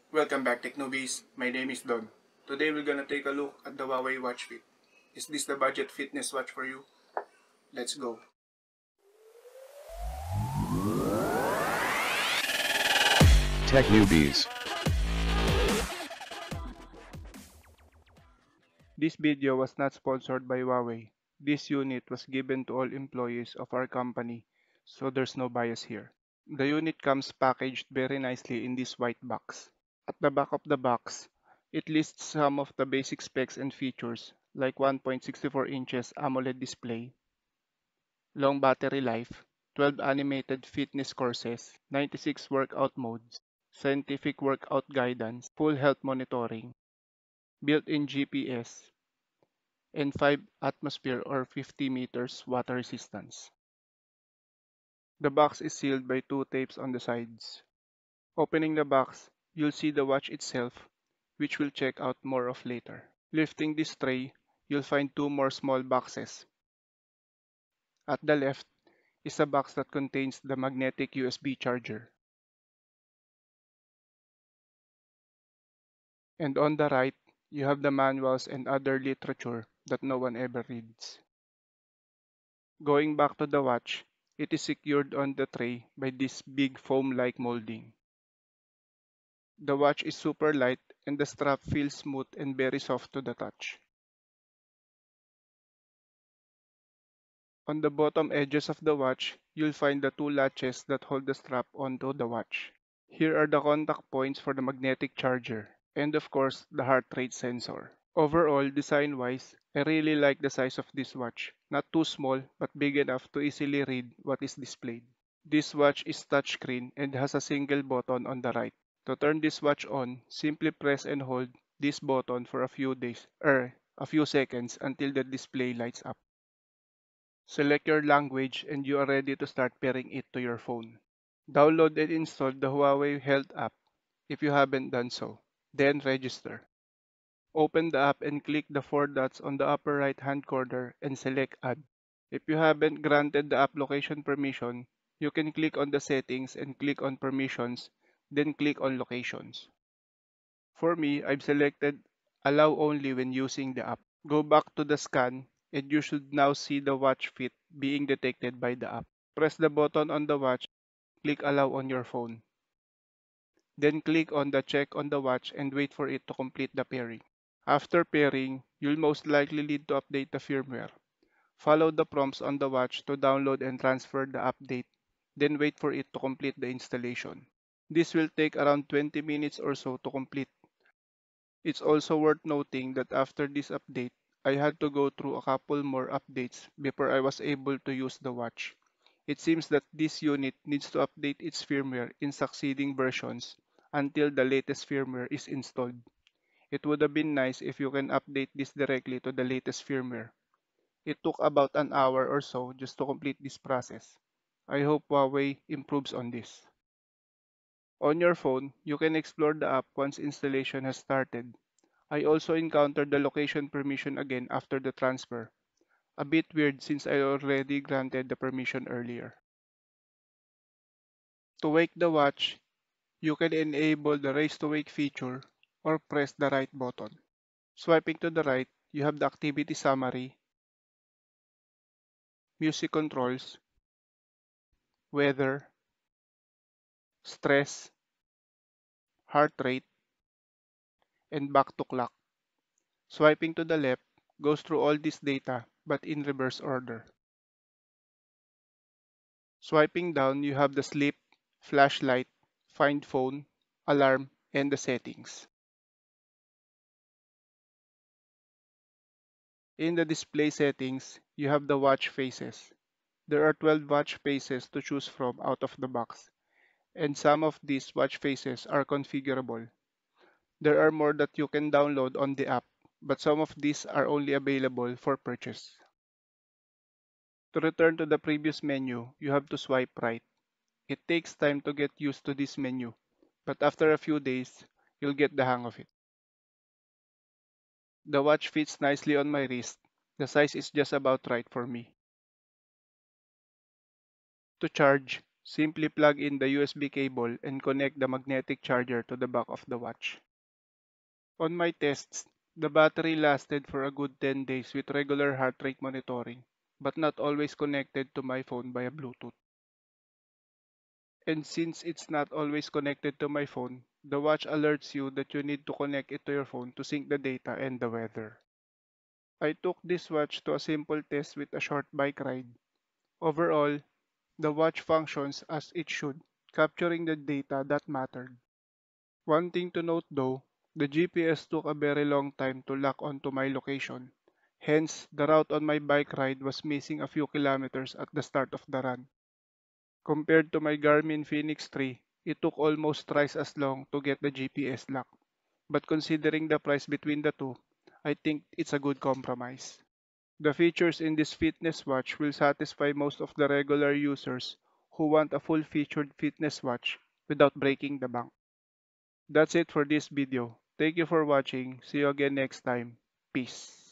Welcome back, Tech Noobies. My name is Don. Today we're gonna take a look at the Huawei Watch Fit. Is this the budget fitness watch for you? Let's go. Tech Noobies. This video was not sponsored by Huawei. This unit was given to all employees of our company, so there's no bias here. The unit comes packaged very nicely in this white box. At the back of the box, it lists some of the basic specs and features like 1.64 inches AMOLED display, long battery life, 12 animated fitness courses, 96 workout modes, scientific workout guidance, full health monitoring, built-in GPS, and 5 atmosphere or 50 meters water resistance. The box is sealed by two tapes on the sides. Opening the box, you'll see the watch itself, which we'll check out more of later. Lifting this tray, you'll find two more small boxes. At the left is a box that contains the magnetic USB charger. And on the right, you have the manuals and other literature that no one ever reads. Going back to the watch, it is secured on the tray by this big foam-like molding. The watch is super light and the strap feels smooth and very soft to the touch. On the bottom edges of the watch, you'll find the two latches that hold the strap onto the watch. Here are the contact points for the magnetic charger, and of course, the heart rate sensor. Overall, design-wise, I really like the size of this watch. Not too small, but big enough to easily read what is displayed. This watch is touchscreen and has a single button on the right. To turn this watch on, simply press and hold this button for a few seconds until the display lights up. Select your language and you are ready to start pairing it to your phone. Download and install the Huawei Health app if you haven't done so. Then register. Open the app and click the four dots on the upper right hand corner and select Add. If you haven't granted the app location permission, you can click on the settings and click on permissions, then click on locations. For me, I've selected allow only when using the app. Go back to the scan and you should now see the watch fit being detected by the app. Press the button on the watch, click allow on your phone. Then click on the check on the watch and wait for it to complete the pairing. After pairing, you'll most likely need to update the firmware. Follow the prompts on the watch to download and transfer the update, then wait for it to complete the installation. This will take around 20 minutes or so to complete. It's also worth noting that after this update, I had to go through a couple more updates before I was able to use the watch. It seems that this unit needs to update its firmware in succeeding versions until the latest firmware is installed. It would have been nice if you can update this directly to the latest firmware. It took about an hour or so just to complete this process. I hope Huawei improves on this. On your phone, you can explore the app once installation has started. I also encountered the location permission again after the transfer. A bit weird since I already granted the permission earlier. To wake the watch, you can enable the raise to wake feature or press the right button. Swiping to the right, you have the activity summary, music controls, weather, stress, heart rate, and back to clock. Swiping to the left goes through all this data but in reverse order. Swiping down, you have the sleep, flashlight, find phone, alarm, and the settings. In the display settings, you have the watch faces. There are 12 watch faces to choose from out of the box, and some of these watch faces are configurable. There are more that you can download on the app, but some of these are only available for purchase. To return to the previous menu, you have to swipe right. It takes time to get used to this menu, but after a few days, you'll get the hang of it. The watch fits nicely on my wrist. The size is just about right for me. To charge, Simply plug in the USB cable and connect the magnetic charger to the back of the watch. On my tests, the battery lasted for a good 10 days with regular heart rate monitoring, but not always connected to my phone via Bluetooth. And since it's not always connected to my phone, the watch alerts you that you need to connect it to your phone to sync the data and the weather. I took this watch to a simple test with a short bike ride. Overall, the watch functions as it should, capturing the data that mattered. One thing to note though, the GPS took a very long time to lock onto my location. Hence, the route on my bike ride was missing a few kilometers at the start of the run. Compared to my Garmin Phoenix 3, it took almost twice as long to get the GPS lock. But considering the price between the two, I think it's a good compromise. The features in this fitness watch will satisfy most of the regular users who want a full-featured fitness watch without breaking the bank. That's it for this video. Thank you for watching. See you again next time. Peace.